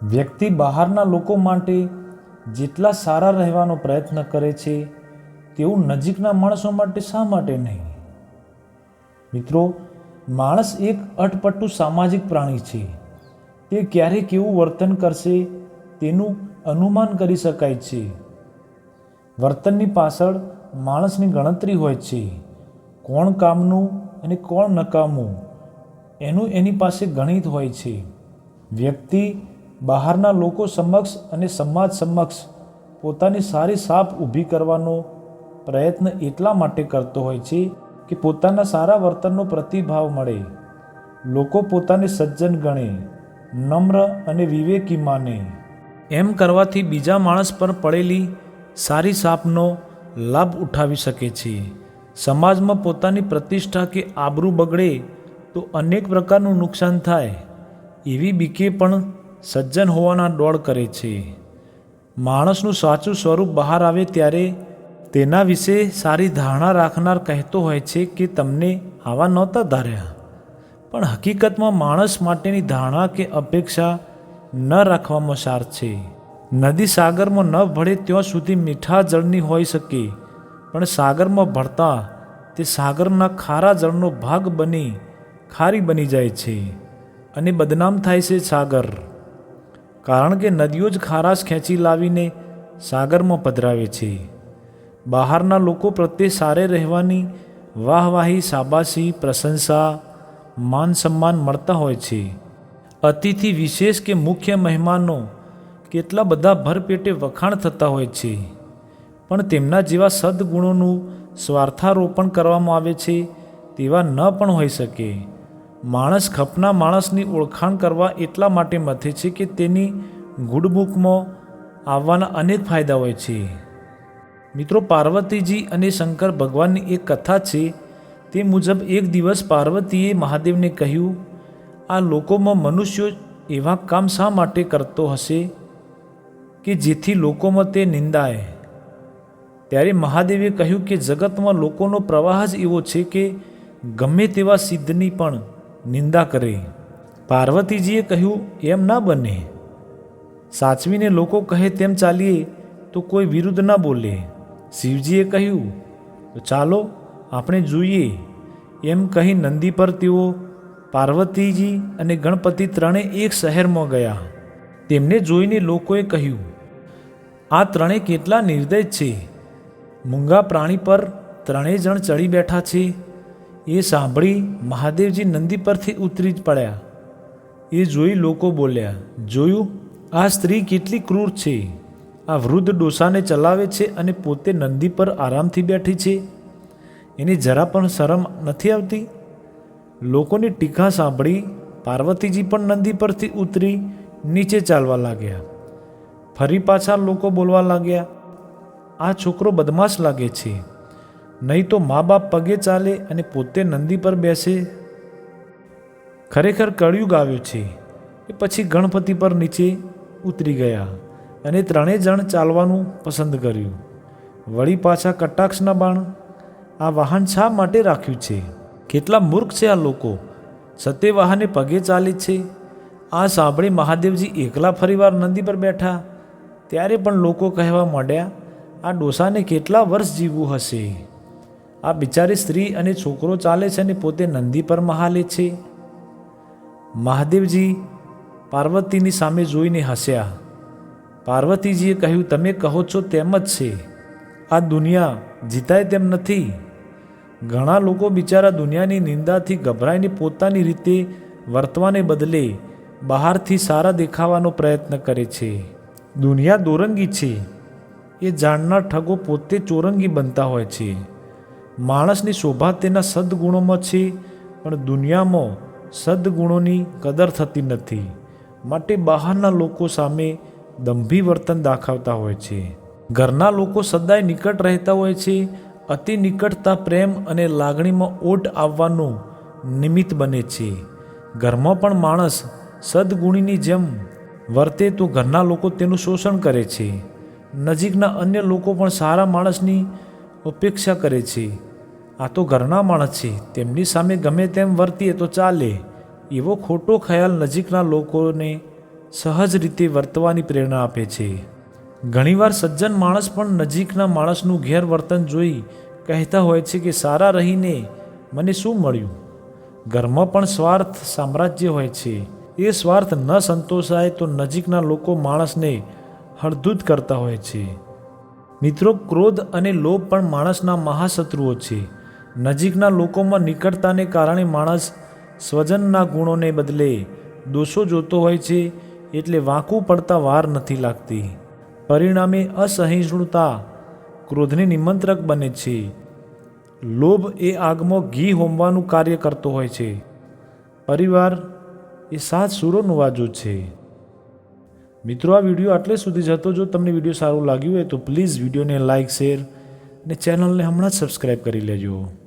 વ્યક્તિ બહારના લોકો માટે જેટલા સારા રહેવાનો પ્રયત્ન કરે છે તેવું નજીકના માણસો માટે શા માટે નહીં? મિત્રો, માણસ એક અટપટું સામાજિક પ્રાણી છે. તે ક્યારે કેવું વર્તન કરશે તેનું અનુમાન કરી શકાય છે. વર્તનની પાછળ માણસની ગણતરી હોય છે. કોણ કામનું અને કોણ નકામું એનું એની પાસે ગણિત હોય છે. વ્યક્તિ બહારના લોકો સમક્ષ અને સમાજ સમક્ષ પોતાની સારી છાપ ઊભી કરવાનો પ્રયત્ન એટલા માટે કરતો હોય છે કે પોતાના સારા વર્તનનો પ્રતિભાવ મળે, લોકો પોતાને સજ્જન ગણે, નમ્ર અને વિવેકી માને. એમ કરવાથી બીજા માણસ પર પડેલી સારી છાપનો લાભ ઉઠાવી શકે છે. સમાજમાં પોતાની પ્રતિષ્ઠા કે આબરૂ બગડે તો અનેક પ્રકારનું નુકસાન થાય એવી બીકે પણ સજ્જન હોવાના દોડ કરે છે. માણસનું સાચું સ્વરૂપ બહાર આવે ત્યારે તેના વિશે સારી ધારણા રાખનાર કહેતો હોય છે કે તમને આવા નહોતા ધાર્યા. પણ હકીકતમાં માણસ માટેની ધારણા કે અપેક્ષા ન રાખવામાં સાર છે. નદી સાગરમાં ન ભળે ત્યાં સુધી મીઠા જળની હોઈ શકે, પણ સાગરમાં ભળતા તે સાગરના ખારા જળનો ભાગ બની ખારી બની જાય છે અને બદનામ થાય છે સાગર. કારણ કે નદીઓ જ ખારાશ ખેંચી લાવીને સાગરમાં પધરાવે છે. બહારના લોકો પ્રત્યે સારે રહેવાની વાહવાહી, શાબાશી, પ્રશંસા, માન સન્માન મળતા હોય છે. અતિથિ વિશેષ કે મુખ્ય મહેમાનો કેટલા બધા ભરપેટે વખાણ થતા હોય છે, પણ તેમના જેવા સદગુણોનું સ્વાર્થારોપણ કરવામાં આવે છે તેવા ન પણ હોઈ શકે. માણસ ખપના માણસની ઓળખાણ કરવા એટલા માટે મથે છે કે તેની ગુડબુકમાં આવવાના અનેક ફાયદા હોય છે. મિત્રો, પાર્વતીજી અને શંકર ભગવાનની એક કથા છે. તે મુજબ એક દિવસ પાર્વતીએ મહાદેવને કહ્યું, આ લોકોમાં મનુષ્યો એવા કામ શા માટે કરતો હશે કે જેથી લોકોમાં તે નિંદાય? ત્યારે મહાદેવે કહ્યું કે જગતમાં લોકોનો પ્રવાહ જ એવો છે કે ગમે તેવા સિદ્ધની પણ નિંદા કરે. પાર્વતીજીએ કહ્યું, એમ ના બને. સાચવીને લોકો કહે તેમ ચાલીએ તો કોઈ વિરુદ્ધ ના બોલે. શિવજીએ કહ્યું, તો ચાલો આપણે જોઈએ. એમ કહી નંદી પર તેઓ પાર્વતીજી અને ગણપતિ ત્રણેય એક શહેરમાં ગયા. તેમને જોઈને લોકોએ કહ્યું, આ ત્રણેય કેટલા નિર્દય છે. મૂંગા પ્રાણી પર ત્રણેય જણ ચડી બેઠા છે. એ સાંભળી મહાદેવજી નંદી પરથી ઉતરી જ પડ્યા. એ જોઈ લોકો બોલ્યા, જોયું, આ સ્ત્રી કેટલી ક્રૂર છે. આ વૃદ્ધ ડોસાને ચલાવે છે અને પોતે નંદી પર આરામથી બેઠી છે. એને જરા પણ શરમ નથી આવતી. લોકોની ટીકા સાંભળી પાર્વતીજી પણ નંદી પરથી ઉતરી નીચે ચાલવા લાગ્યા. ફરી પાછા લોકો બોલવા લાગ્યા, આ છોકરો બદમાશ લાગે છે. નહીં તો મા બાપ પગે ચાલે અને પોતે નંદી પર બેસે. ખરેખર કળિયુગ આવ્યો છે. એ પછી ગણપતિ પર નીચે ઉતરી ગયા અને ત્રણેય જણ ચાલવાનું પસંદ કર્યું. વળી પાછા કટાક્ષના બાણ, આ વાહન શા માટે રાખ્યું છે? કેટલા મૂર્ખ છે આ લોકો, સત્યવાહને પગે ચાલે છે. આ સાંભળી મહાદેવજી એકલા ફરીવાર નંદી પર બેઠા. ત્યારે પણ લોકો કહેવા માંડ્યા, આ ડોસાને કેટલા વર્ષ જીવવું હશે. આ બિચારી સ્ત્રી અને છોકરો ચાલે છે અને પોતે નંદી પર મહાલે છે. મહાદેવજી પાર્વતીની સામે જોઈને હસ્યા. પાર્વતીજીએ કહ્યું, તમે કહો છો તેમ જ છે. આ દુનિયા જીતાય તેમ નથી. ઘણા લોકો બિચારા દુનિયાની નિંદાથી ગભરાઈને પોતાની રીતે વર્તવાને બદલે બહારથી સારા દેખાવાનો પ્રયત્ન કરે છે. દુનિયા દોરંગી છે એ જાણનાર ઠગો પોતે ચોરંગી બનતા હોય છે. માણસની શોભા તેના સદગુણોમાં છે, પણ દુનિયામાં સદગુણોની કદર થતી નથી. માટે બહારના લોકો સામે દંભી વર્તન દાખવતા હોય છે. ઘરના લોકો સદાય નિકટ રહેતા હોય છે. અતિ નિકટતા પ્રેમ અને લાગણીમાં ઓટ આવવાનું નિમિત્ત બને છે. ઘરમાં પણ માણસ સદગુણીની જેમ વર્તે તો ઘરના લોકો તેનું શોષણ કરે છે. નજીકના અન્ય લોકો પણ સારા માણસની અપેક્ષા કરે છે. આ તો ઘરના માણસ છે, તેમની સામે ગમે તેમ વર્તીએ તો ચાલે, એવો ખોટો ખ્યાલ નજીકના લોકોને સહજ રીતે વર્તવાની પ્રેરણા આપે છે. ઘણીવાર સજ્જન માણસ પણ નજીકના માણસનું ગેરવર્તન જોઈ કહેતા હોય છે કે સારા રહીને મને શું મળ્યું. ઘરમાં પણ સ્વાર્થ સામ્રાજ્ય હોય છે. એ સ્વાર્થ ન સંતોષાય તો નજીકના લોકો માણસને હળધૂત કરતા હોય છે. મિત્રો, ક્રોધ અને લોભ પણ માણસના મહાશત્રુઓ છે. નજીકના લોકોમાં નિકટતાને કારણે માણસ સ્વજનના ગુણોને બદલે દોષો જોતો હોય છે, એટલે વાંકું પડતા વાર નથી લાગતી. પરિણામે અસહિષ્ણુતા ક્રોધને નિમંત્રક બને છે. લોભ એ આગમાં ઘી હોમવાનું કાર્ય કરતો હોય છે. પરિવાર એ 7 સૂરોનો વાજો છે. મિત્રો, આ વિડીયો આટલે સુધી જ હતો. જો તમને વિડીયો સારું લાગ્યું હોય તો પ્લીઝ વિડીયોને લાઇક, શેર અને ચેનલને હમણાં જ સબસ્ક્રાઈબ કરી લેજો.